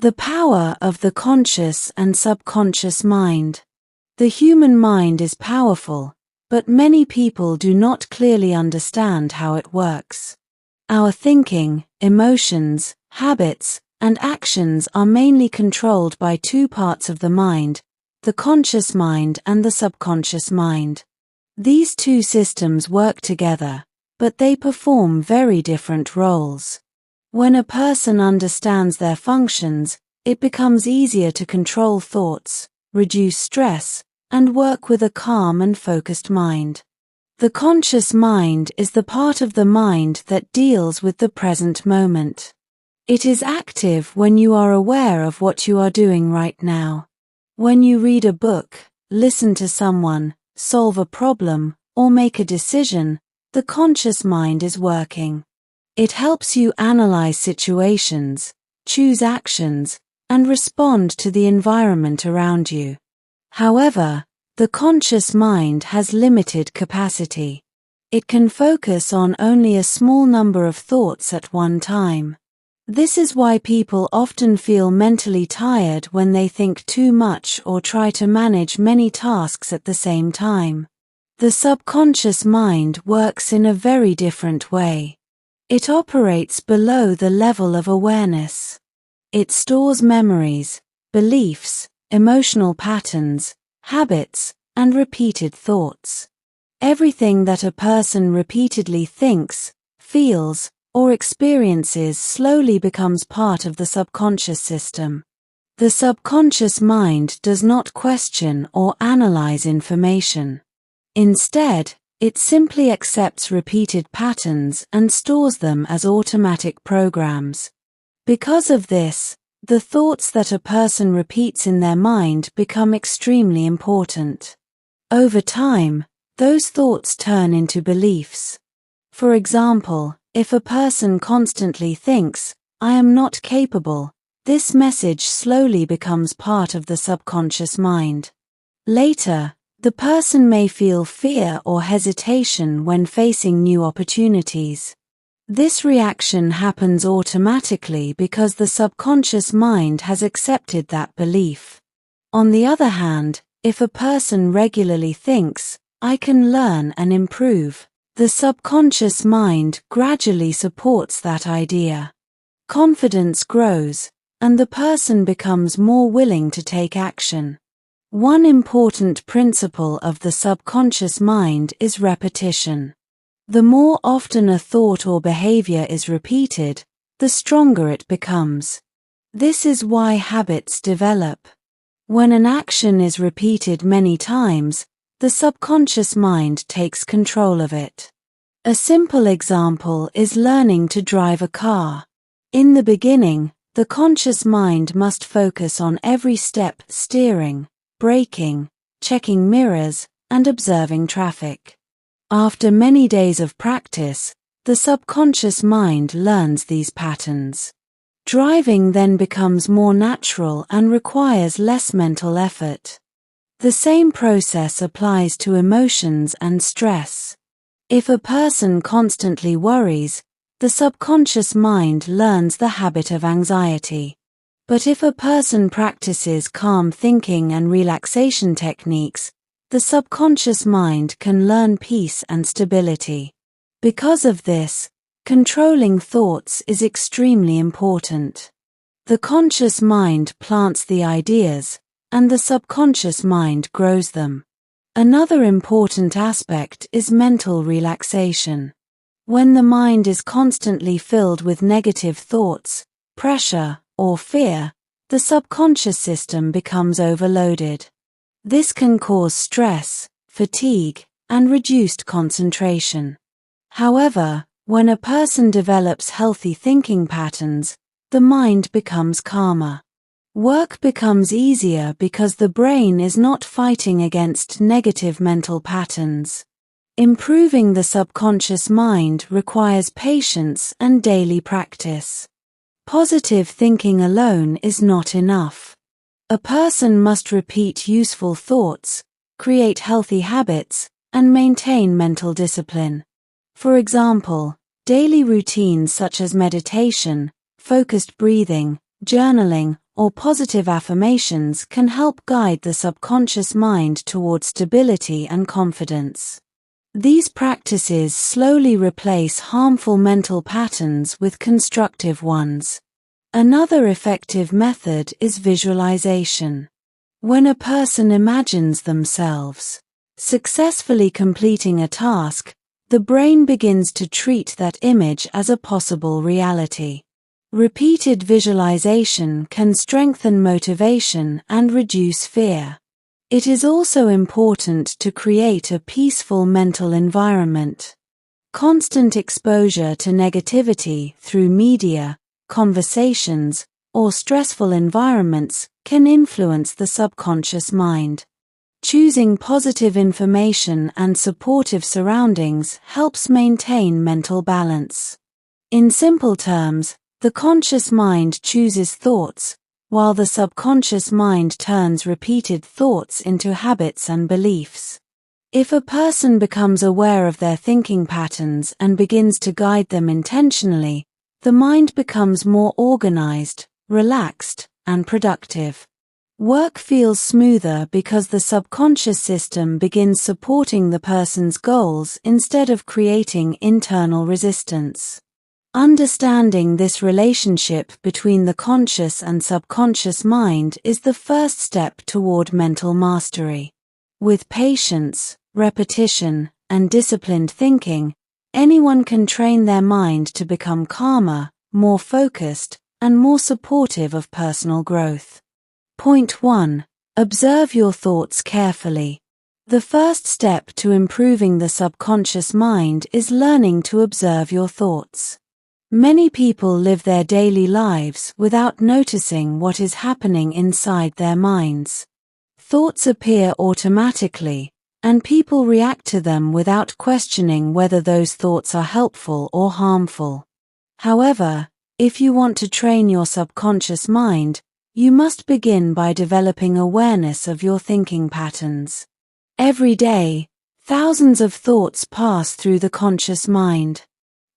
The power of the conscious and subconscious mind. The human mind is powerful, but many people do not clearly understand how it works. Our thinking, emotions, habits, and actions are mainly controlled by two parts of the mind, the conscious mind and the subconscious mind. These two systems work together, but they perform very different roles. When a person understands their functions, it becomes easier to control thoughts, reduce stress, and work with a calm and focused mind. The conscious mind is the part of the mind that deals with the present moment. It is active when you are aware of what you are doing right now. When you read a book, listen to someone, solve a problem, or make a decision, the conscious mind is working. It helps you analyze situations, choose actions, and respond to the environment around you. However, the conscious mind has limited capacity. It can focus on only a small number of thoughts at one time. This is why people often feel mentally tired when they think too much or try to manage many tasks at the same time. The subconscious mind works in a very different way. It operates below the level of awareness. It stores memories, beliefs, emotional patterns, habits, and repeated thoughts. Everything that a person repeatedly thinks, feels, or experiences slowly becomes part of the subconscious system. The subconscious mind does not question or analyze information. Instead, it simply accepts repeated patterns and stores them as automatic programs. Because of this, the thoughts that a person repeats in their mind become extremely important. Over time, those thoughts turn into beliefs. For example, if a person constantly thinks, "I am not capable," this message slowly becomes part of the subconscious mind. Later, the person may feel fear or hesitation when facing new opportunities. This reaction happens automatically because the subconscious mind has accepted that belief. On the other hand, if a person regularly thinks, "I can learn and improve," the subconscious mind gradually supports that idea. Confidence grows, and the person becomes more willing to take action. One important principle of the subconscious mind is repetition. The more often a thought or behavior is repeated, the stronger it becomes. This is why habits develop. When an action is repeated many times, the subconscious mind takes control of it. A simple example is learning to drive a car. In the beginning, the conscious mind must focus on every step: steering, braking, checking mirrors, and observing traffic. After many days of practice, the subconscious mind learns these patterns. Driving then becomes more natural and requires less mental effort. The same process applies to emotions and stress. If a person constantly worries, the subconscious mind learns the habit of anxiety. But if a person practices calm thinking and relaxation techniques, the subconscious mind can learn peace and stability. Because of this, controlling thoughts is extremely important. The conscious mind plants the ideas, and the subconscious mind grows them. Another important aspect is mental relaxation. When the mind is constantly filled with negative thoughts, pressure, or fear, the subconscious system becomes overloaded. This can cause stress, fatigue, and reduced concentration. However, when a person develops healthy thinking patterns, the mind becomes calmer. Work becomes easier because the brain is not fighting against negative mental patterns. Improving the subconscious mind requires patience and daily practice. Positive thinking alone is not enough. A person must repeat useful thoughts, create healthy habits, and maintain mental discipline. For example, daily routines such as meditation, focused breathing, journaling, or positive affirmations can help guide the subconscious mind toward stability and confidence. These practices slowly replace harmful mental patterns with constructive ones. Another effective method is visualization. When a person imagines themselves successfully completing a task, the brain begins to treat that image as a possible reality. Repeated visualization can strengthen motivation and reduce fear. It is also important to create a peaceful mental environment. Constant exposure to negativity through media, conversations, or stressful environments can influence the subconscious mind. Choosing positive information and supportive surroundings helps maintain mental balance. In simple terms, the conscious mind chooses thoughts, while the subconscious mind turns repeated thoughts into habits and beliefs. If a person becomes aware of their thinking patterns and begins to guide them intentionally, the mind becomes more organized, relaxed, and productive. Work feels smoother because the subconscious system begins supporting the person's goals instead of creating internal resistance. Understanding this relationship between the conscious and subconscious mind is the first step toward mental mastery. With patience, repetition, and disciplined thinking, anyone can train their mind to become calmer, more focused, and more supportive of personal growth. Point 1. Observe your thoughts carefully. The first step to improving the subconscious mind is learning to observe your thoughts. Many people live their daily lives without noticing what is happening inside their minds. Thoughts appear automatically, and people react to them without questioning whether those thoughts are helpful or harmful. However, if you want to train your subconscious mind, you must begin by developing awareness of your thinking patterns. Every day, thousands of thoughts pass through the conscious mind.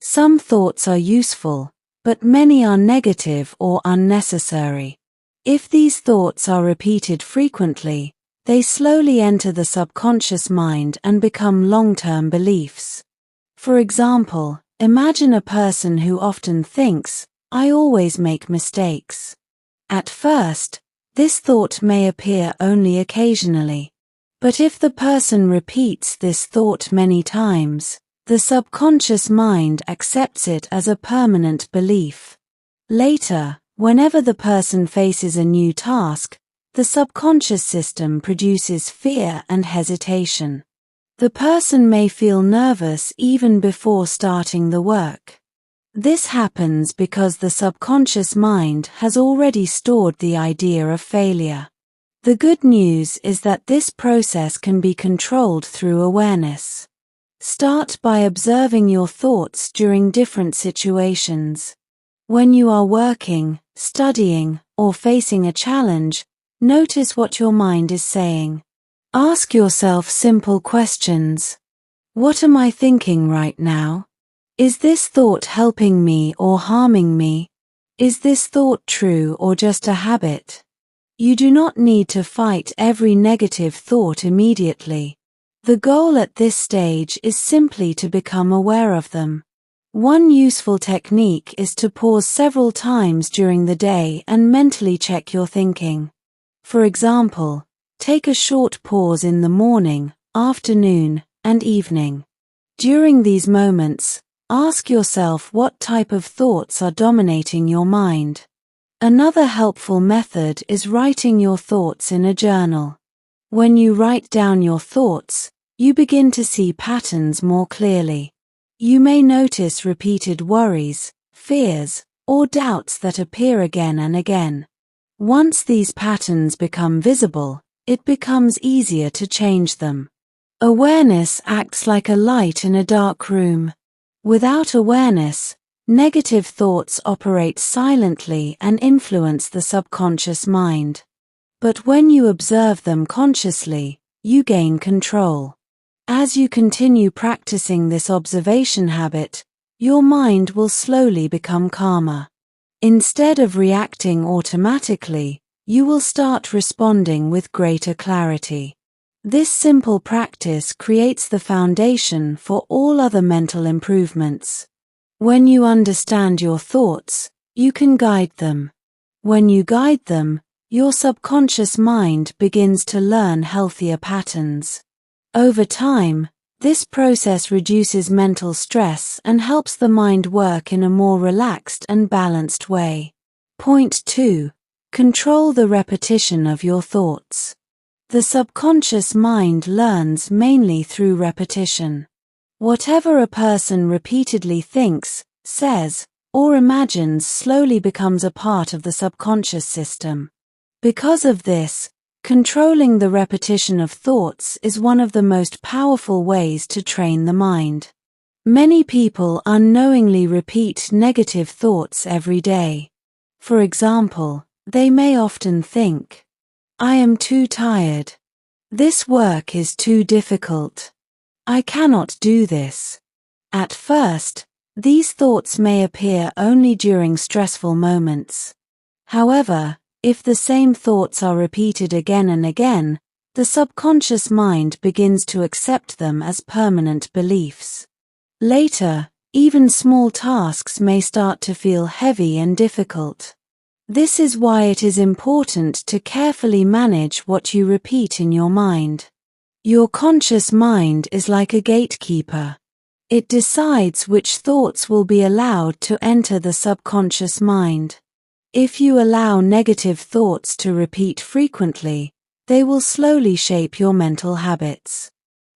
Some thoughts are useful, but many are negative or unnecessary. If these thoughts are repeated frequently, they slowly enter the subconscious mind and become long-term beliefs. For example, imagine a person who often thinks, "I always make mistakes." At first, this thought may appear only occasionally. But if the person repeats this thought many times, the subconscious mind accepts it as a permanent belief. Later, whenever the person faces a new task, the subconscious system produces fear and hesitation. The person may feel nervous even before starting the work. This happens because the subconscious mind has already stored the idea of failure. The good news is that this process can be controlled through awareness. Start by observing your thoughts during different situations. When you are working, studying, or facing a challenge, notice what your mind is saying. Ask yourself simple questions. What am I thinking right now? Is this thought helping me or harming me? Is this thought true or just a habit? You do not need to fight every negative thought immediately. The goal at this stage is simply to become aware of them. One useful technique is to pause several times during the day and mentally check your thinking. For example, take a short pause in the morning, afternoon, and evening. During these moments, ask yourself what type of thoughts are dominating your mind. Another helpful method is writing your thoughts in a journal. When you write down your thoughts, you begin to see patterns more clearly. You may notice repeated worries, fears, or doubts that appear again and again. Once these patterns become visible, it becomes easier to change them. Awareness acts like a light in a dark room. Without awareness, negative thoughts operate silently and influence the subconscious mind. But when you observe them consciously, you gain control. As you continue practicing this observation habit, your mind will slowly become calmer. Instead of reacting automatically, you will start responding with greater clarity. This simple practice creates the foundation for all other mental improvements. When you understand your thoughts, you can guide them. When you guide them, your subconscious mind begins to learn healthier patterns. Over time, this process reduces mental stress and helps the mind work in a more relaxed and balanced way. Point 2. Control the repetition of your thoughts. The subconscious mind learns mainly through repetition. Whatever a person repeatedly thinks, says, or imagines slowly becomes a part of the subconscious system. Because of this, controlling the repetition of thoughts is one of the most powerful ways to train the mind. Many people unknowingly repeat negative thoughts every day. For example, they may often think, "I am too tired. This work is too difficult. I cannot do this." At first, these thoughts may appear only during stressful moments. However, if the same thoughts are repeated again and again, the subconscious mind begins to accept them as permanent beliefs. Later, even small tasks may start to feel heavy and difficult. This is why it is important to carefully manage what you repeat in your mind. Your conscious mind is like a gatekeeper. It decides which thoughts will be allowed to enter the subconscious mind. If you allow negative thoughts to repeat frequently, they will slowly shape your mental habits.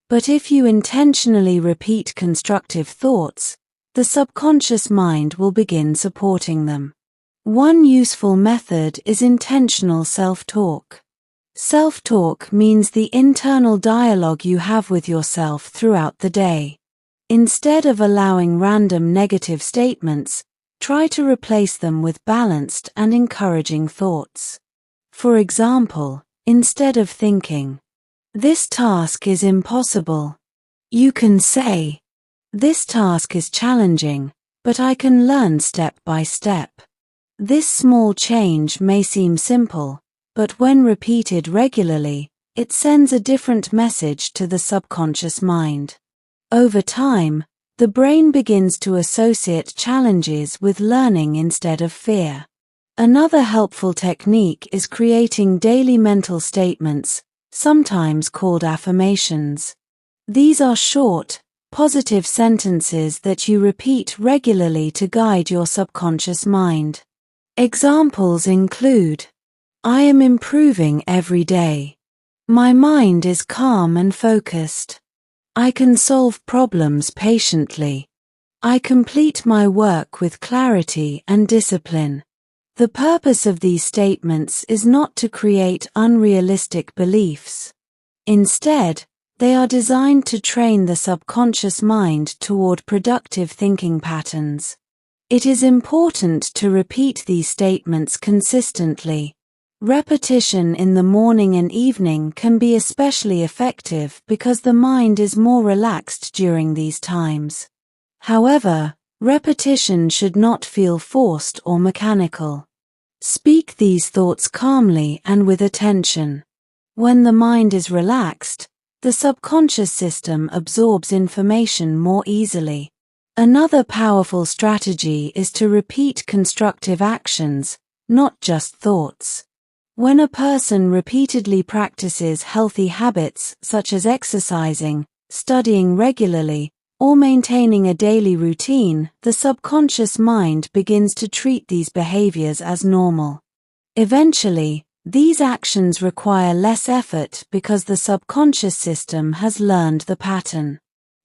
But if you intentionally repeat constructive thoughts, the subconscious mind will begin supporting them. One useful method is intentional self-talk. Self-talk means the internal dialogue you have with yourself throughout the day. Instead of allowing random negative statements, try to replace them with balanced and encouraging thoughts. For example, instead of thinking, "This task is impossible," you can say, "This task is challenging, but I can learn step by step." This small change may seem simple, but when repeated regularly, it sends a different message to the subconscious mind. Over time, the brain begins to associate challenges with learning instead of fear. Another helpful technique is creating daily mental statements, sometimes called affirmations. These are short, positive sentences that you repeat regularly to guide your subconscious mind. Examples include, "I am improving every day. My mind is calm and focused. I can solve problems patiently. I complete my work with clarity and discipline." The purpose of these statements is not to create unrealistic beliefs. Instead, they are designed to train the subconscious mind toward productive thinking patterns. It is important to repeat these statements consistently. Repetition in the morning and evening can be especially effective because the mind is more relaxed during these times. However, repetition should not feel forced or mechanical. Speak these thoughts calmly and with attention. When the mind is relaxed, the subconscious system absorbs information more easily. Another powerful strategy is to repeat constructive actions, not just thoughts. When a person repeatedly practices healthy habits such as exercising, studying regularly, or maintaining a daily routine, the subconscious mind begins to treat these behaviors as normal. Eventually, these actions require less effort because the subconscious system has learned the pattern.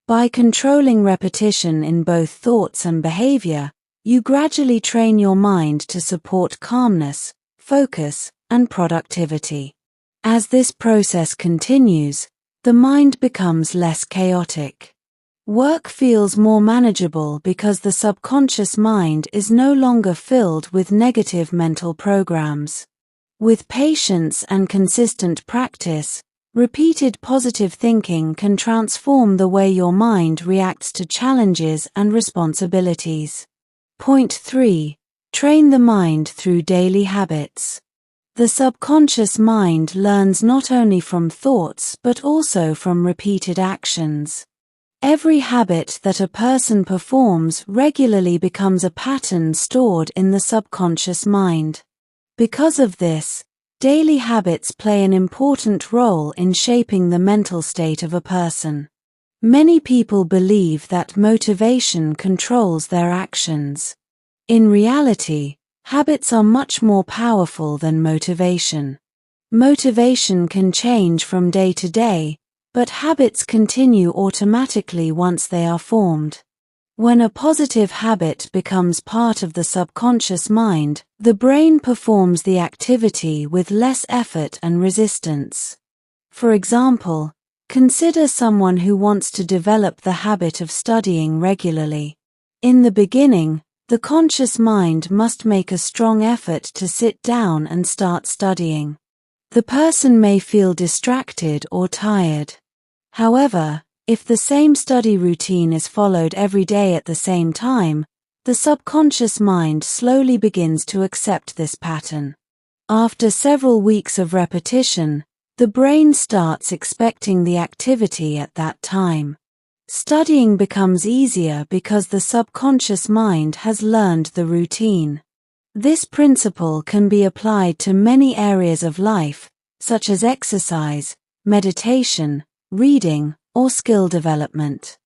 By controlling repetition in both thoughts and behavior, you gradually train your mind to support calmness, focus, and productivity. As this process continues, the mind becomes less chaotic. Work feels more manageable because the subconscious mind is no longer filled with negative mental programs. With patience and consistent practice, repeated positive thinking can transform the way your mind reacts to challenges and responsibilities. Point 3. Train the mind through daily habits. The subconscious mind learns not only from thoughts but also from repeated actions. Every habit that a person performs regularly becomes a pattern stored in the subconscious mind. Because of this, daily habits play an important role in shaping the mental state of a person. Many people believe that motivation controls their actions. In reality, habits are much more powerful than motivation. Motivation can change from day to day, but habits continue automatically once they are formed. When a positive habit becomes part of the subconscious mind, the brain performs the activity with less effort and resistance. For example, consider someone who wants to develop the habit of studying regularly. In the beginning, the conscious mind must make a strong effort to sit down and start studying. The person may feel distracted or tired. However, if the same study routine is followed every day at the same time, the subconscious mind slowly begins to accept this pattern. After several weeks of repetition, the brain starts expecting the activity at that time. Studying becomes easier because the subconscious mind has learned the routine. This principle can be applied to many areas of life, such as exercise, meditation, reading, or skill development.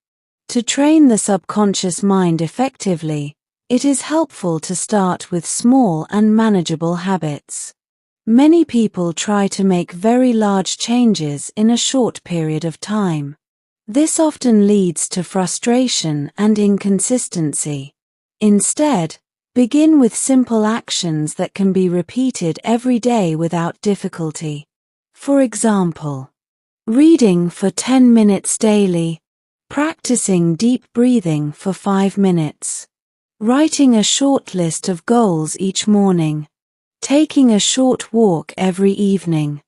To train the subconscious mind effectively, it is helpful to start with small and manageable habits. Many people try to make very large changes in a short period of time. This often leads to frustration and inconsistency. Instead, begin with simple actions that can be repeated every day without difficulty. For example, reading for 10 minutes daily, practicing deep breathing for 5 minutes, writing a short list of goals each morning, taking a short walk every evening.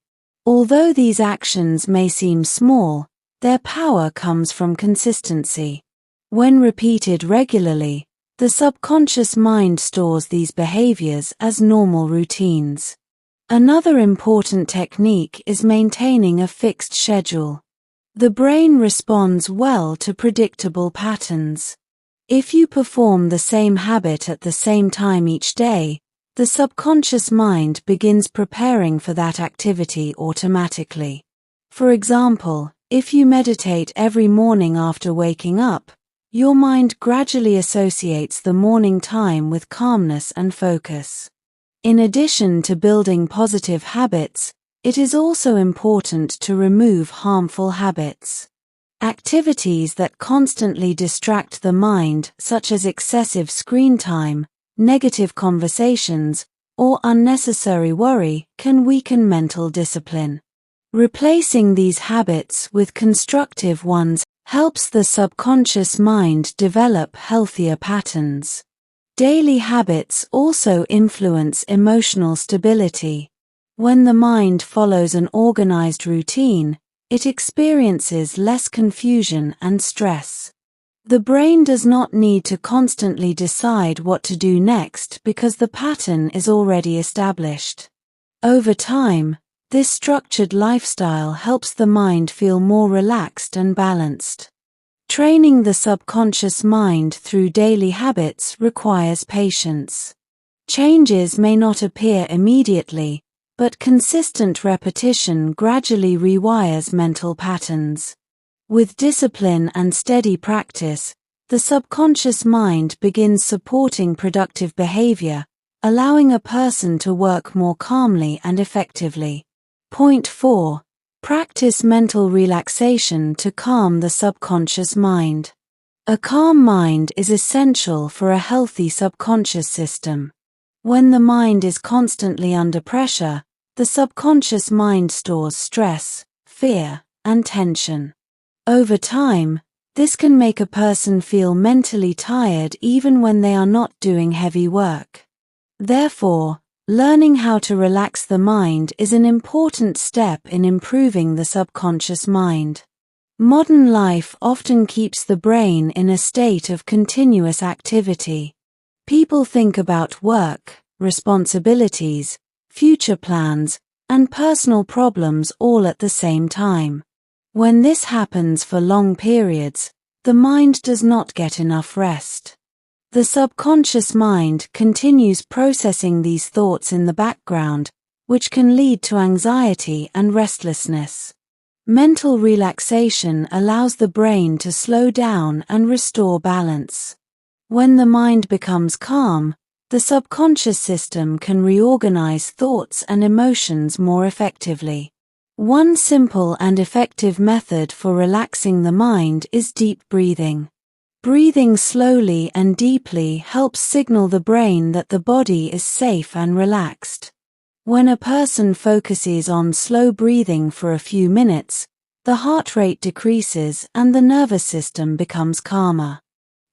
Although these actions may seem small, their power comes from consistency. When repeated regularly, the subconscious mind stores these behaviors as normal routines. Another important technique is maintaining a fixed schedule. The brain responds well to predictable patterns. If you perform the same habit at the same time each day, the subconscious mind begins preparing for that activity automatically. For example, if you meditate every morning after waking up, your mind gradually associates the morning time with calmness and focus. In addition to building positive habits, it is also important to remove harmful habits. Activities that constantly distract the mind, such as excessive screen time, negative conversations, or unnecessary worry, can weaken mental discipline. Replacing these habits with constructive ones helps the subconscious mind develop healthier patterns. Daily habits also influence emotional stability. When the mind follows an organized routine, it experiences less confusion and stress. The brain does not need to constantly decide what to do next because the pattern is already established. Over time, this structured lifestyle helps the mind feel more relaxed and balanced. Training the subconscious mind through daily habits requires patience. Changes may not appear immediately, but consistent repetition gradually rewires mental patterns. With discipline and steady practice, the subconscious mind begins supporting productive behavior, allowing a person to work more calmly and effectively. Point 4. Practice mental relaxation to calm the subconscious mind. A calm mind is essential for a healthy subconscious system. When the mind is constantly under pressure, the subconscious mind stores stress, fear, and tension. Over time, this can make a person feel mentally tired even when they are not doing heavy work. Therefore, learning how to relax the mind is an important step in improving the subconscious mind. Modern life often keeps the brain in a state of continuous activity. People think about work, responsibilities, future plans, and personal problems all at the same time. When this happens for long periods, the mind does not get enough rest. The subconscious mind continues processing these thoughts in the background, which can lead to anxiety and restlessness. Mental relaxation allows the brain to slow down and restore balance. When the mind becomes calm, the subconscious system can reorganize thoughts and emotions more effectively. One simple and effective method for relaxing the mind is deep breathing. Breathing slowly and deeply helps signal the brain that the body is safe and relaxed. When a person focuses on slow breathing for a few minutes, the heart rate decreases and the nervous system becomes calmer.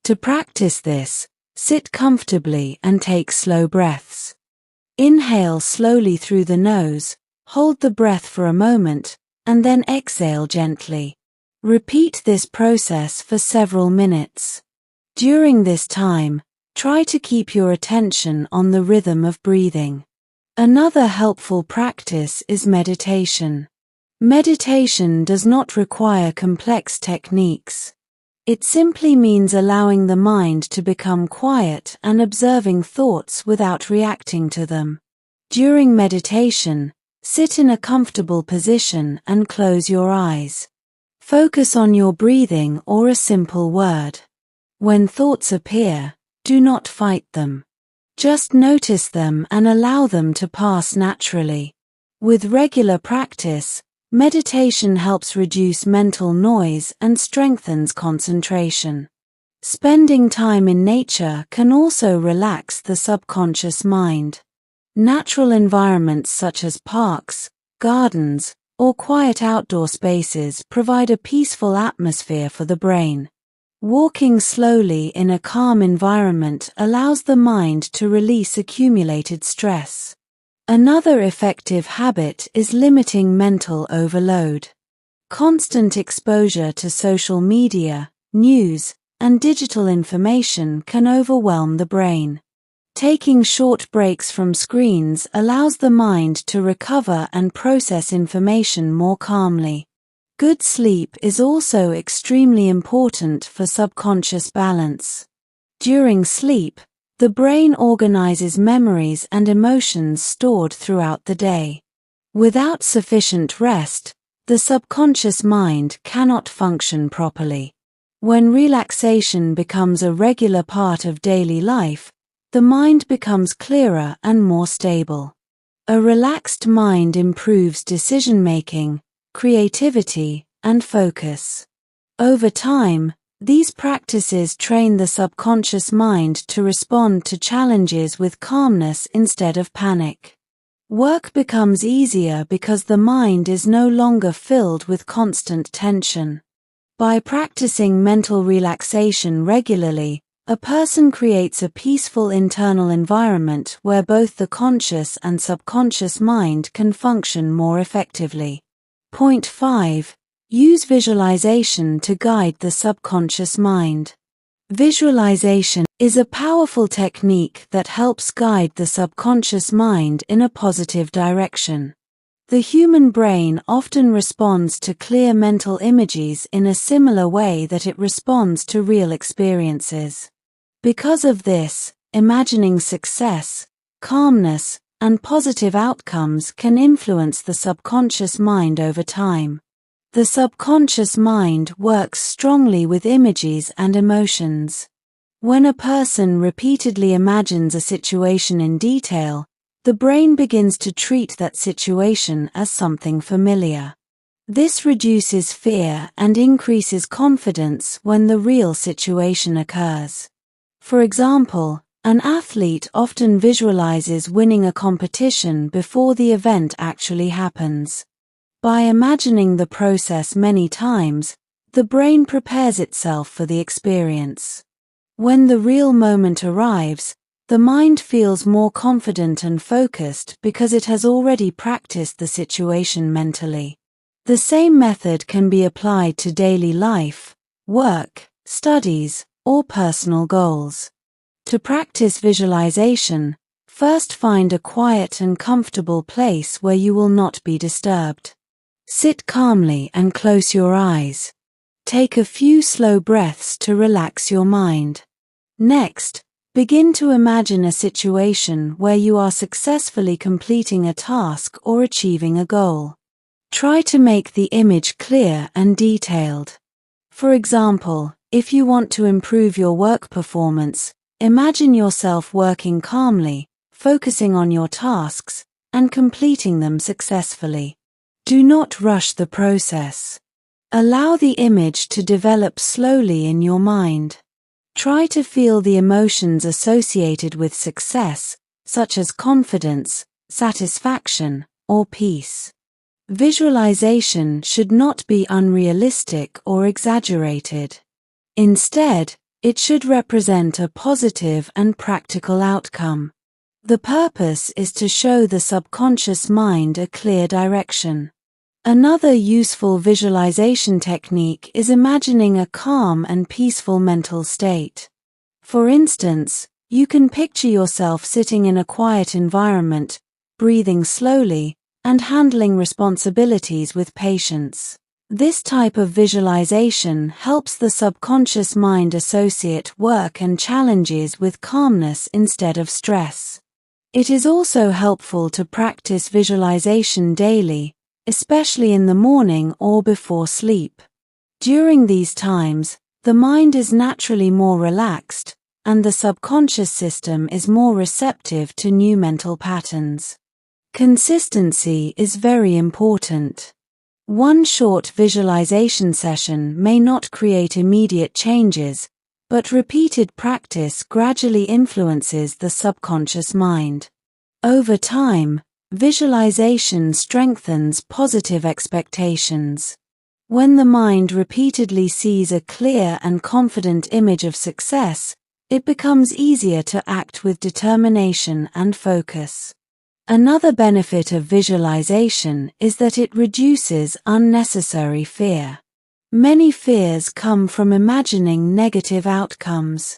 To practice this, sit comfortably and take slow breaths. Inhale slowly through the nose, hold the breath for a moment, and then exhale gently. Repeat this process for several minutes. During this time, try to keep your attention on the rhythm of breathing. Another helpful practice is meditation. Meditation does not require complex techniques. It simply means allowing the mind to become quiet and observing thoughts without reacting to them. During meditation, sit in a comfortable position and close your eyes. Focus on your breathing or a simple word. When thoughts appear, do not fight them. Just notice them and allow them to pass naturally. With regular practice, meditation helps reduce mental noise and strengthens concentration. Spending time in nature can also relax the subconscious mind. Natural environments such as parks, gardens, or quiet outdoor spaces provide a peaceful atmosphere for the brain. Walking slowly in a calm environment allows the mind to release accumulated stress. Another effective habit is limiting mental overload. Constant exposure to social media, news, and digital information can overwhelm the brain. Taking short breaks from screens allows the mind to recover and process information more calmly. Good sleep is also extremely important for subconscious balance. During sleep, the brain organizes memories and emotions stored throughout the day. Without sufficient rest, the subconscious mind cannot function properly. When relaxation becomes a regular part of daily life, the mind becomes clearer and more stable. A relaxed mind improves decision-making, creativity, and focus. Over time, these practices train the subconscious mind to respond to challenges with calmness instead of panic. Work becomes easier because the mind is no longer filled with constant tension. By practicing mental relaxation regularly, a person creates a peaceful internal environment where both the conscious and subconscious mind can function more effectively. Point 5. Use visualization to guide the subconscious mind. Visualization is a powerful technique that helps guide the subconscious mind in a positive direction. The human brain often responds to clear mental images in a similar way that it responds to real experiences. Because of this, imagining success, calmness, and positive outcomes can influence the subconscious mind over time. The subconscious mind works strongly with images and emotions. When a person repeatedly imagines a situation in detail, the brain begins to treat that situation as something familiar. This reduces fear and increases confidence when the real situation occurs. For example, an athlete often visualizes winning a competition before the event actually happens. By imagining the process many times, the brain prepares itself for the experience. When the real moment arrives, the mind feels more confident and focused because it has already practiced the situation mentally. The same method can be applied to daily life, work, studies, or personal goals. To practice visualization, first find a quiet and comfortable place where you will not be disturbed. Sit calmly and close your eyes. Take a few slow breaths to relax your mind. Next, begin to imagine a situation where you are successfully completing a task or achieving a goal. Try to make the image clear and detailed. For example, if you want to improve your work performance, imagine yourself working calmly, focusing on your tasks, and completing them successfully. Do not rush the process. Allow the image to develop slowly in your mind. Try to feel the emotions associated with success, such as confidence, satisfaction, or peace. Visualization should not be unrealistic or exaggerated. Instead, it should represent a positive and practical outcome. The purpose is to show the subconscious mind a clear direction. Another useful visualization technique is imagining a calm and peaceful mental state. For instance, you can picture yourself sitting in a quiet environment, breathing slowly, and handling responsibilities with patience. This type of visualization helps the subconscious mind associate work and challenges with calmness instead of stress. It is also helpful to practice visualization daily, especially in the morning or before sleep. During these times, the mind is naturally more relaxed, and the subconscious system is more receptive to new mental patterns. Consistency is very important. One short visualization session may not create immediate changes, but repeated practice gradually influences the subconscious mind. Over time, visualization strengthens positive expectations. When the mind repeatedly sees a clear and confident image of success, it becomes easier to act with determination and focus. Another benefit of visualization is that it reduces unnecessary fear. Many fears come from imagining negative outcomes.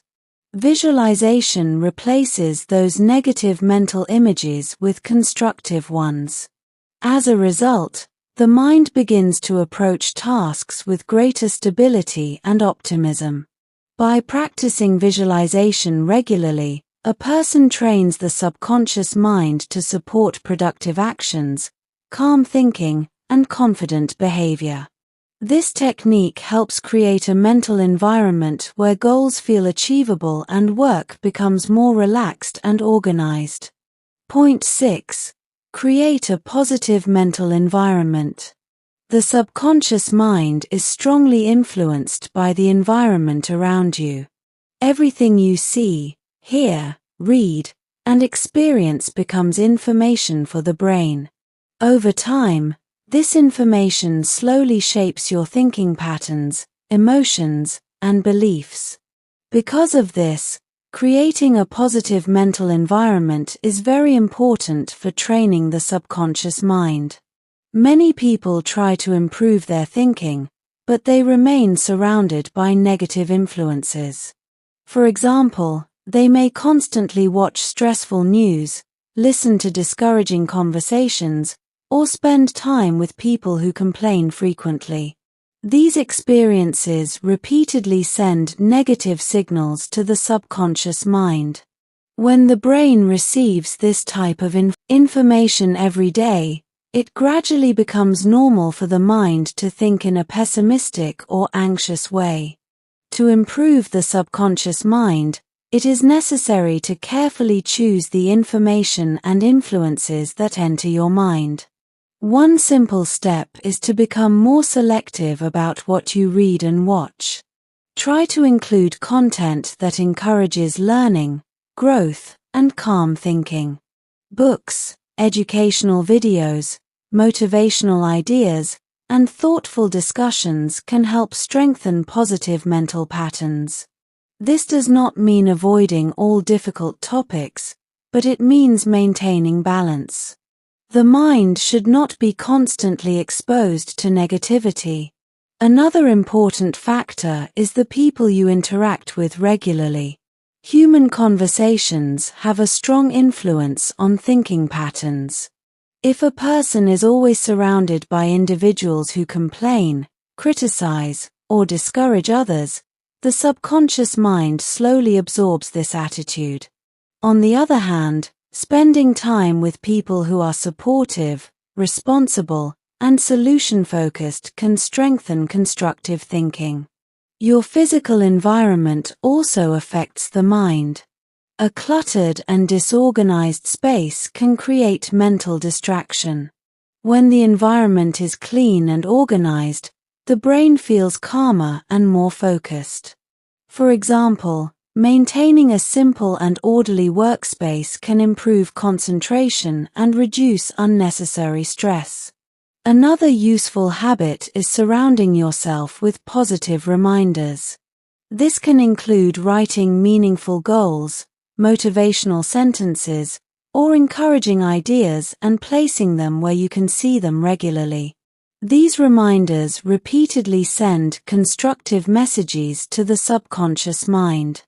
Visualization replaces those negative mental images with constructive ones. As a result, the mind begins to approach tasks with greater stability and optimism. By practicing visualization regularly, a person trains the subconscious mind to support productive actions, calm thinking, and confident behavior. This technique helps create a mental environment where goals feel achievable and work becomes more relaxed and organized. Point 6. Create a positive mental environment. The subconscious mind is strongly influenced by the environment around you. Everything you see, hear, read, and experience becomes information for the brain. Over time, this information slowly shapes your thinking patterns, emotions, and beliefs. Because of this, creating a positive mental environment is very important for training the subconscious mind. Many people try to improve their thinking, but they remain surrounded by negative influences. For example, they may constantly watch stressful news, listen to discouraging conversations, or spend time with people who complain frequently. These experiences repeatedly send negative signals to the subconscious mind. When the brain receives this type of information every day, it gradually becomes normal for the mind to think in a pessimistic or anxious way. To improve the subconscious mind, it is necessary to carefully choose the information and influences that enter your mind. One simple step is to become more selective about what you read and watch. Try to include content that encourages learning, growth, and calm thinking. Books, educational videos, motivational ideas, and thoughtful discussions can help strengthen positive mental patterns. This does not mean avoiding all difficult topics, but it means maintaining balance. The mind should not be constantly exposed to negativity. Another important factor is the people you interact with regularly. Human conversations have a strong influence on thinking patterns. If a person is always surrounded by individuals who complain, criticize, or discourage others, the subconscious mind slowly absorbs this attitude. On the other hand, spending time with people who are supportive, responsible, and solution-focused can strengthen constructive thinking. Your physical environment also affects the mind. A cluttered and disorganized space can create mental distraction. When the environment is clean and organized, the brain feels calmer and more focused. For example, maintaining a simple and orderly workspace can improve concentration and reduce unnecessary stress. Another useful habit is surrounding yourself with positive reminders. This can include writing meaningful goals, motivational sentences, or encouraging ideas and placing them where you can see them regularly. These reminders repeatedly send constructive messages to the subconscious mind.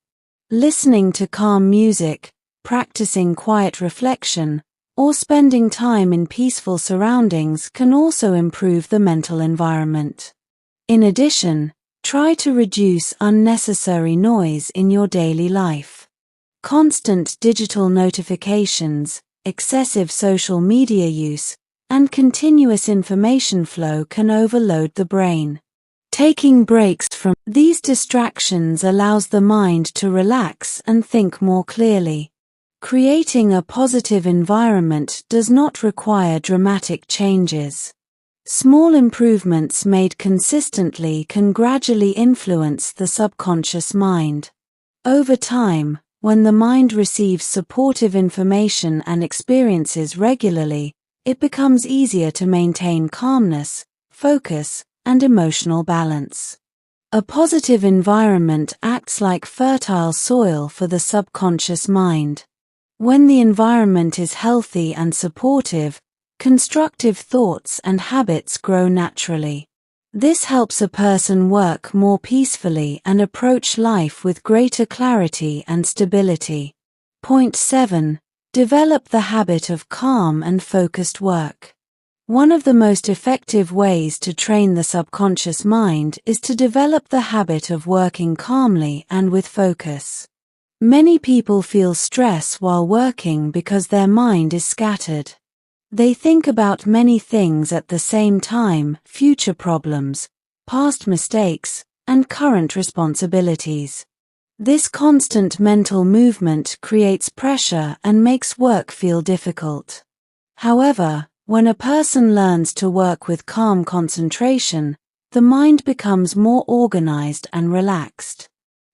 Listening to calm music, practicing quiet reflection, or spending time in peaceful surroundings can also improve the mental environment. In addition, try to reduce unnecessary noise in your daily life. Constant digital notifications, excessive social media use, and continuous information flow can overload the brain. Taking breaks from these distractions allows the mind to relax and think more clearly. Creating a positive environment does not require dramatic changes. Small improvements made consistently can gradually influence the subconscious mind. Over time, when the mind receives supportive information and experiences regularly, it becomes easier to maintain calmness, focus, and emotional balance. A positive environment acts like fertile soil for the subconscious mind. When the environment is healthy and supportive, constructive thoughts and habits grow naturally. This helps a person work more peacefully and approach life with greater clarity and stability. Point 7. Develop the habit of calm and focused work. One of the most effective ways to train the subconscious mind is to develop the habit of working calmly and with focus. Many people feel stress while working because their mind is scattered. They think about many things at the same time: future problems, past mistakes, and current responsibilities. This constant mental movement creates pressure and makes work feel difficult. However, when a person learns to work with calm concentration, the mind becomes more organized and relaxed.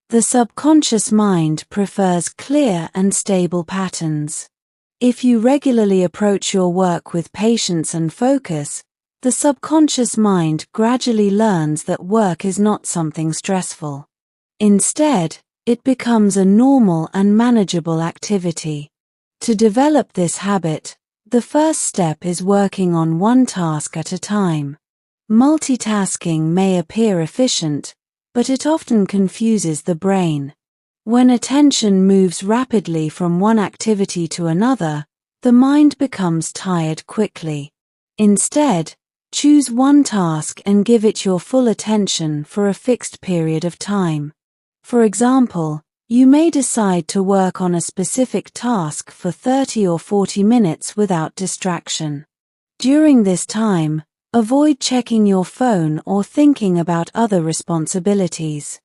The subconscious mind prefers clear and stable patterns. If you regularly approach your work with patience and focus, the subconscious mind gradually learns that work is not something stressful. Instead, it becomes a normal and manageable activity. To develop this habit, the first step is working on one task at a time. Multitasking may appear efficient, but it often confuses the brain. When attention moves rapidly from one activity to another, the mind becomes tired quickly. Instead, choose one task and give it your full attention for a fixed period of time. For example, you may decide to work on a specific task for 30 or 40 minutes without distraction. During this time, avoid checking your phone or thinking about other responsibilities.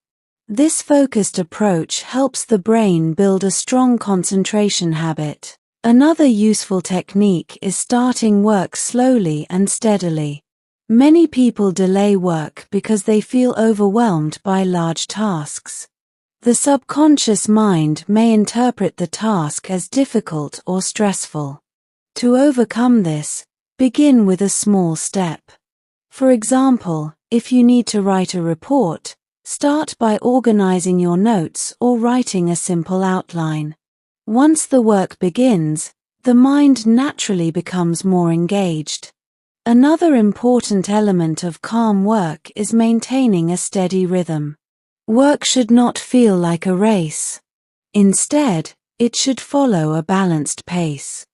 This focused approach helps the brain build a strong concentration habit. Another useful technique is starting work slowly and steadily. Many people delay work because they feel overwhelmed by large tasks. The subconscious mind may interpret the task as difficult or stressful. To overcome this, begin with a small step. For example, if you need to write a report, start by organizing your notes or writing a simple outline. Once the work begins, the mind naturally becomes more engaged. Another important element of calm work is maintaining a steady rhythm. Work should not feel like a race. Instead, it should follow a balanced pace.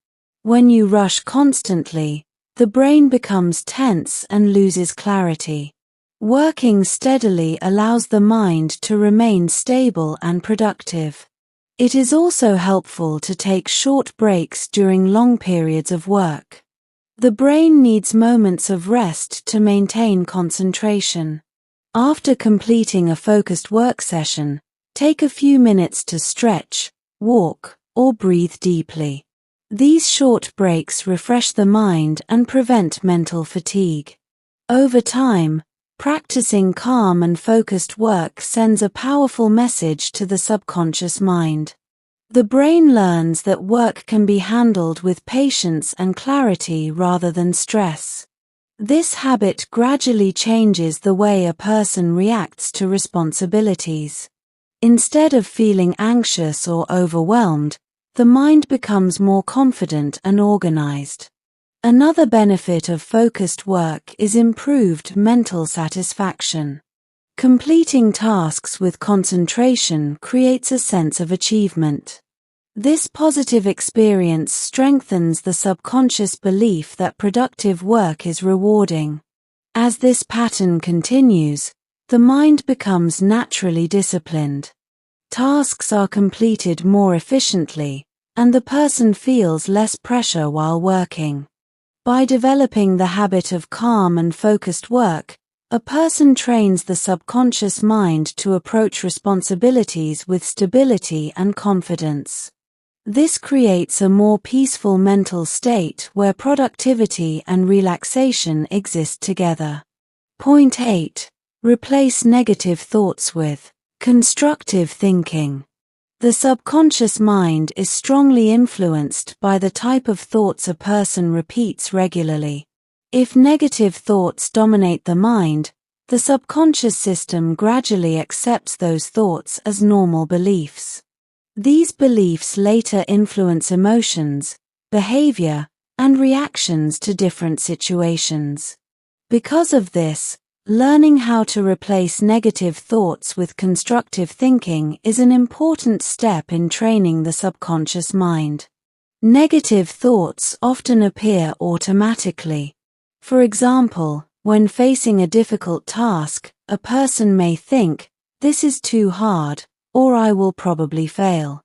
When you rush constantly, the brain becomes tense and loses clarity. Working steadily allows the mind to remain stable and productive. It is also helpful to take short breaks during long periods of work. The brain needs moments of rest to maintain concentration. After completing a focused work session, take a few minutes to stretch, walk, or breathe deeply. These short breaks refresh the mind and prevent mental fatigue. Over time, practicing calm and focused work sends a powerful message to the subconscious mind. The brain learns that work can be handled with patience and clarity rather than stress. This habit gradually changes the way a person reacts to responsibilities. Instead of feeling anxious or overwhelmed, the mind becomes more confident and organized. Another benefit of focused work is improved mental satisfaction. Completing tasks with concentration creates a sense of achievement. This positive experience strengthens the subconscious belief that productive work is rewarding. As this pattern continues, the mind becomes naturally disciplined. Tasks are completed more efficiently, and the person feels less pressure while working. By developing the habit of calm and focused work, a person trains the subconscious mind to approach responsibilities with stability and confidence. This creates a more peaceful mental state where productivity and relaxation exist together. Point 8. Replace negative thoughts with constructive thinking. The subconscious mind is strongly influenced by the type of thoughts a person repeats regularly. If negative thoughts dominate the mind, the subconscious system gradually accepts those thoughts as normal beliefs. These beliefs later influence emotions, behavior, and reactions to different situations. Because of this, learning how to replace negative thoughts with constructive thinking is an important step in training the subconscious mind. Negative thoughts often appear automatically. For example, when facing a difficult task, a person may think, "This is too hard," or "I will probably fail."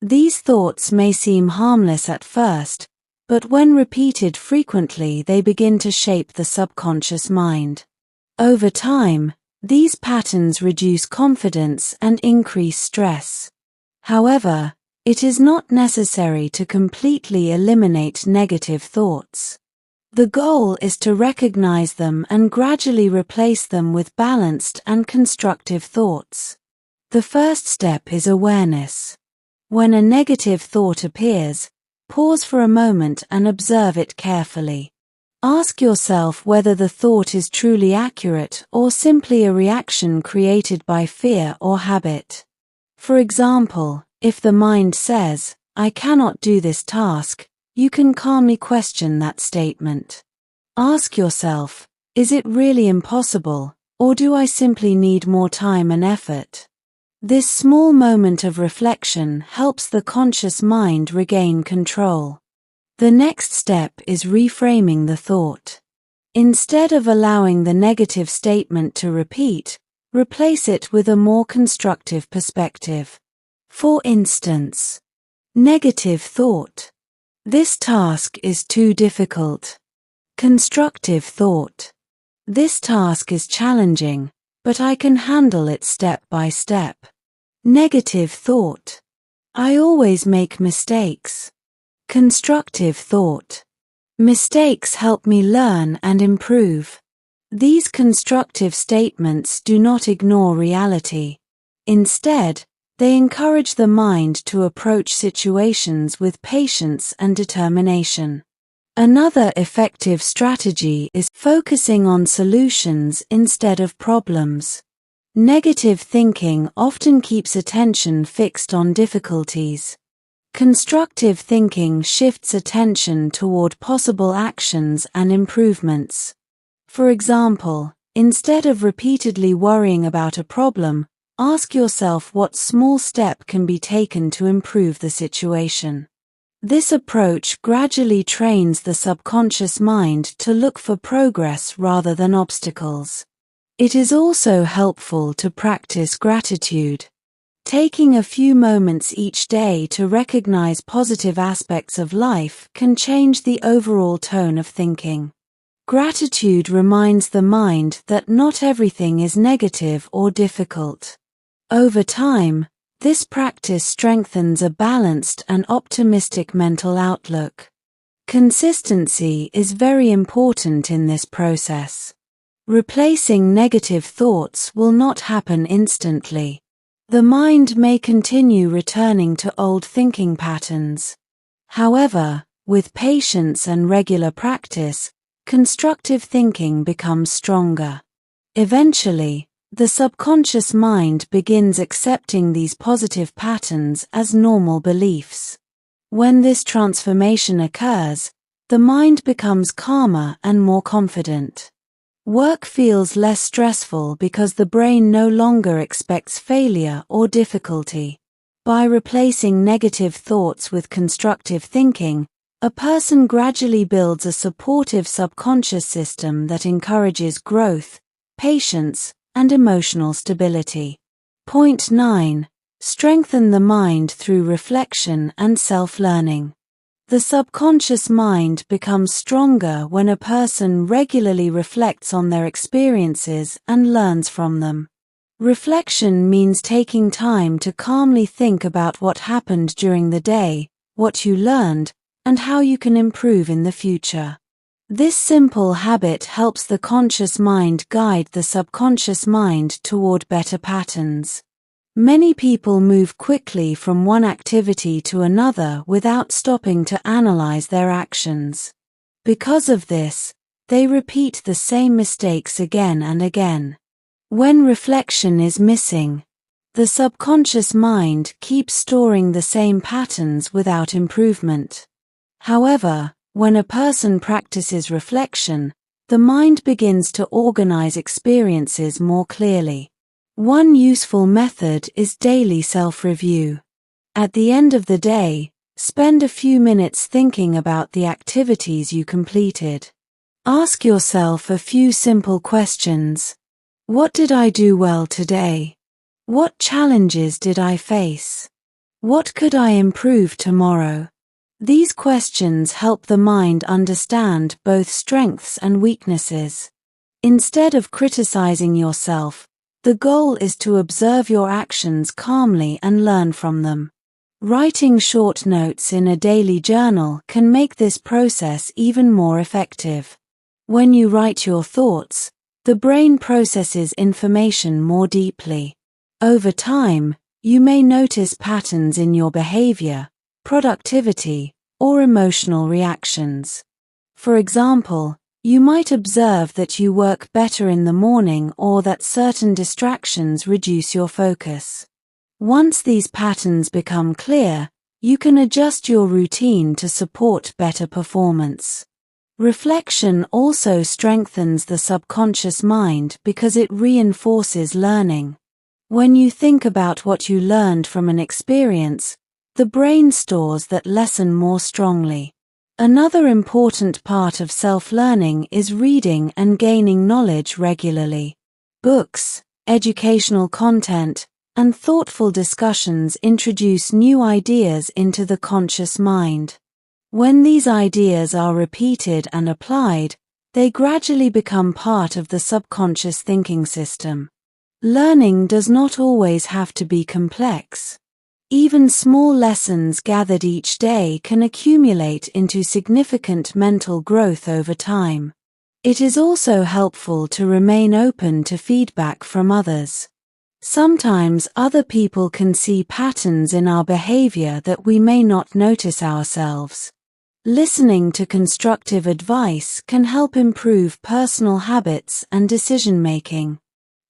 These thoughts may seem harmless at first, but when repeated frequently they begin to shape the subconscious mind. Over time, these patterns reduce confidence and increase stress. However, it is not necessary to completely eliminate negative thoughts. The goal is to recognize them and gradually replace them with balanced and constructive thoughts. The first step is awareness. When a negative thought appears, pause for a moment and observe it carefully. Ask yourself whether the thought is truly accurate or simply a reaction created by fear or habit. For example, if the mind says, "I cannot do this task," you can calmly question that statement. Ask yourself, "Is it really impossible, or do I simply need more time and effort?" This small moment of reflection helps the conscious mind regain control. The next step is reframing the thought. Instead of allowing the negative statement to repeat, replace it with a more constructive perspective. For instance, negative thought: "This task is too difficult." Constructive thought: "This task is challenging, but I can handle it step by step." Negative thought: "I always make mistakes." Constructive thought: "Mistakes help me learn and improve." These constructive statements do not ignore reality. Instead, they encourage the mind to approach situations with patience and determination. Another effective strategy is focusing on solutions instead of problems. Negative thinking often keeps attention fixed on difficulties. Constructive thinking shifts attention toward possible actions and improvements. For example, instead of repeatedly worrying about a problem, ask yourself what small step can be taken to improve the situation. This approach gradually trains the subconscious mind to look for progress rather than obstacles. It is also helpful to practice gratitude. Taking a few moments each day to recognize positive aspects of life can change the overall tone of thinking. Gratitude reminds the mind that not everything is negative or difficult. Over time, this practice strengthens a balanced and optimistic mental outlook. Consistency is very important in this process. Replacing negative thoughts will not happen instantly. The mind may continue returning to old thinking patterns. However, with patience and regular practice, constructive thinking becomes stronger. Eventually, the subconscious mind begins accepting these positive patterns as normal beliefs. When this transformation occurs, the mind becomes calmer and more confident. Work feels less stressful because the brain no longer expects failure or difficulty. By replacing negative thoughts with constructive thinking, a person gradually builds a supportive subconscious system that encourages growth, patience, and emotional stability. Point 9. Strengthen the mind through reflection and self-learning. The subconscious mind becomes stronger when a person regularly reflects on their experiences and learns from them. Reflection means taking time to calmly think about what happened during the day, what you learned, and how you can improve in the future. This simple habit helps the conscious mind guide the subconscious mind toward better patterns. Many people move quickly from one activity to another without stopping to analyze their actions. Because of this, they repeat the same mistakes again and again. When reflection is missing, the subconscious mind keeps storing the same patterns without improvement. However, when a person practices reflection, the mind begins to organize experiences more clearly. One useful method is daily self-review. At the end of the day, spend a few minutes thinking about the activities you completed. Ask yourself a few simple questions. What did I do well today? What challenges did I face? What could I improve tomorrow? These questions help the mind understand both strengths and weaknesses. Instead of criticizing yourself, the goal is to observe your actions calmly and learn from them. Writing short notes in a daily journal can make this process even more effective. When you write your thoughts, the brain processes information more deeply. Over time, you may notice patterns in your behavior, productivity, or emotional reactions. For example, you might observe that you work better in the morning or that certain distractions reduce your focus. Once these patterns become clear, you can adjust your routine to support better performance. Reflection also strengthens the subconscious mind because it reinforces learning. When you think about what you learned from an experience, the brain stores that lesson more strongly. Another important part of self-learning is reading and gaining knowledge regularly. Books, educational content, and thoughtful discussions introduce new ideas into the conscious mind. When these ideas are repeated and applied, they gradually become part of the subconscious thinking system. Learning does not always have to be complex. Even small lessons gathered each day can accumulate into significant mental growth over time. It is also helpful to remain open to feedback from others. Sometimes other people can see patterns in our behavior that we may not notice ourselves. Listening to constructive advice can help improve personal habits and decision-making.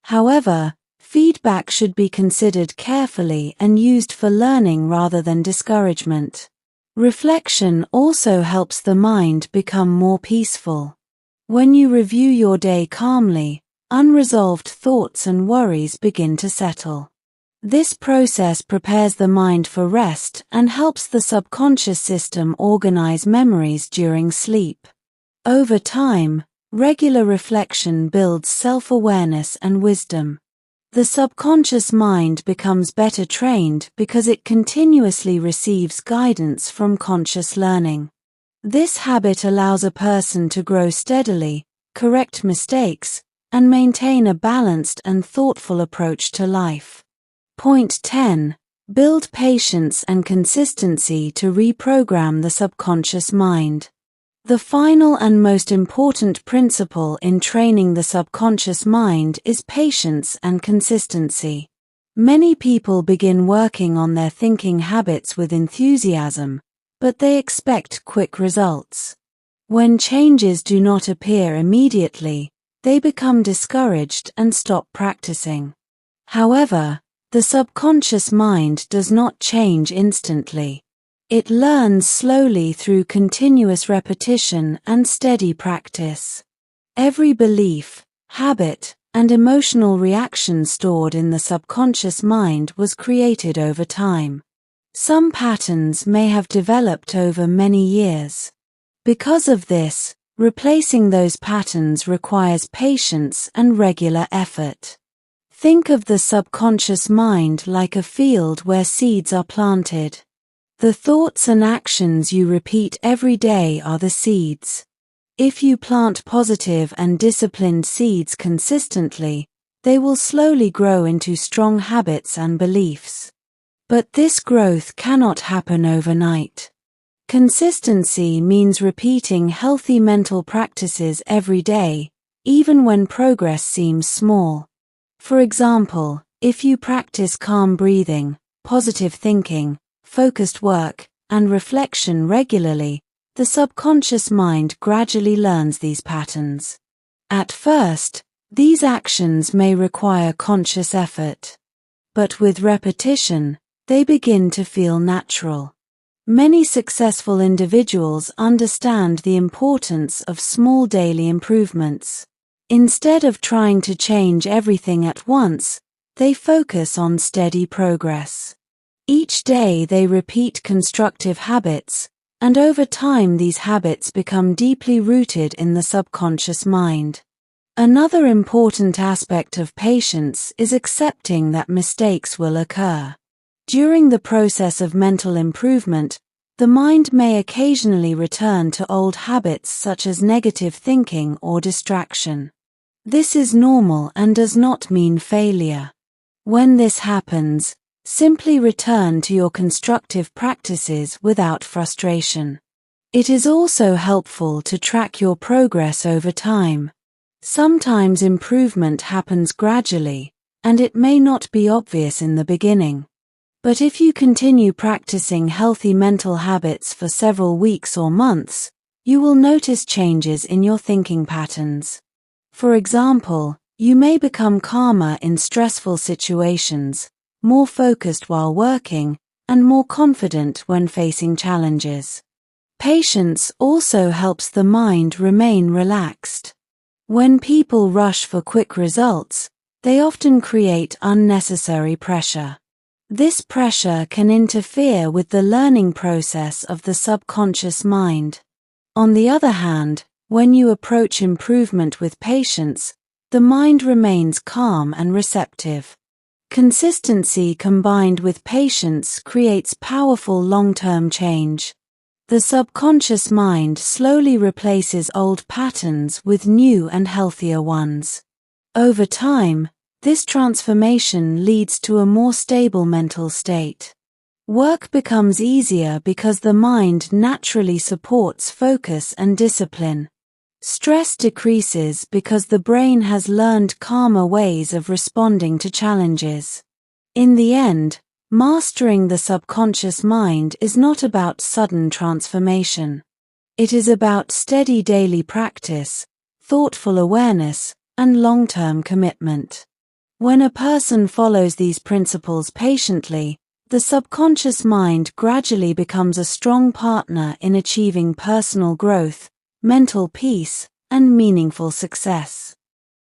However, feedback should be considered carefully and used for learning rather than discouragement. Reflection also helps the mind become more peaceful. When you review your day calmly, unresolved thoughts and worries begin to settle. This process prepares the mind for rest and helps the subconscious system organize memories during sleep. Over time, regular reflection builds self-awareness and wisdom. The subconscious mind becomes better trained because it continuously receives guidance from conscious learning. This habit allows a person to grow steadily, correct mistakes, and maintain a balanced and thoughtful approach to life. Point 10. Build patience and consistency to reprogram the subconscious mind. The final and most important principle in training the subconscious mind is patience and consistency. Many people begin working on their thinking habits with enthusiasm, but they expect quick results. When changes do not appear immediately, they become discouraged and stop practicing. However, the subconscious mind does not change instantly. It learns slowly through continuous repetition and steady practice. Every belief, habit, and emotional reaction stored in the subconscious mind was created over time. Some patterns may have developed over many years. Because of this, replacing those patterns requires patience and regular effort. Think of the subconscious mind like a field where seeds are planted. The thoughts and actions you repeat every day are the seeds. If you plant positive and disciplined seeds consistently, they will slowly grow into strong habits and beliefs. But this growth cannot happen overnight. Consistency means repeating healthy mental practices every day, even when progress seems small. For example, if you practice calm breathing, positive thinking, focused work, and reflection regularly, the subconscious mind gradually learns these patterns. At first, these actions may require conscious effort. But with repetition, they begin to feel natural. Many successful individuals understand the importance of small daily improvements. Instead of trying to change everything at once, they focus on steady progress. Each day they repeat constructive habits, and over time these habits become deeply rooted in the subconscious mind. Another important aspect of patience is accepting that mistakes will occur. During the process of mental improvement, the mind may occasionally return to old habits such as negative thinking or distraction. This is normal and does not mean failure. When this happens, simply return to your constructive practices without frustration. It is also helpful to track your progress over time. Sometimes improvement happens gradually, and it may not be obvious in the beginning. But if you continue practicing healthy mental habits for several weeks or months, you will notice changes in your thinking patterns. For example, you may become calmer in stressful situations, more focused while working, and more confident when facing challenges. Patience also helps the mind remain relaxed. When people rush for quick results, they often create unnecessary pressure. This pressure can interfere with the learning process of the subconscious mind. On the other hand, when you approach improvement with patience, the mind remains calm and receptive. Consistency combined with patience creates powerful long-term change. The subconscious mind slowly replaces old patterns with new and healthier ones. Over time, this transformation leads to a more stable mental state. Work becomes easier because the mind naturally supports focus and discipline. Stress decreases because the brain has learned calmer ways of responding to challenges. In the end, mastering the subconscious mind is not about sudden transformation. It is about steady daily practice, thoughtful awareness, and long-term commitment. When a person follows these principles patiently, the subconscious mind gradually becomes a strong partner in achieving personal growth, mental peace, and meaningful success.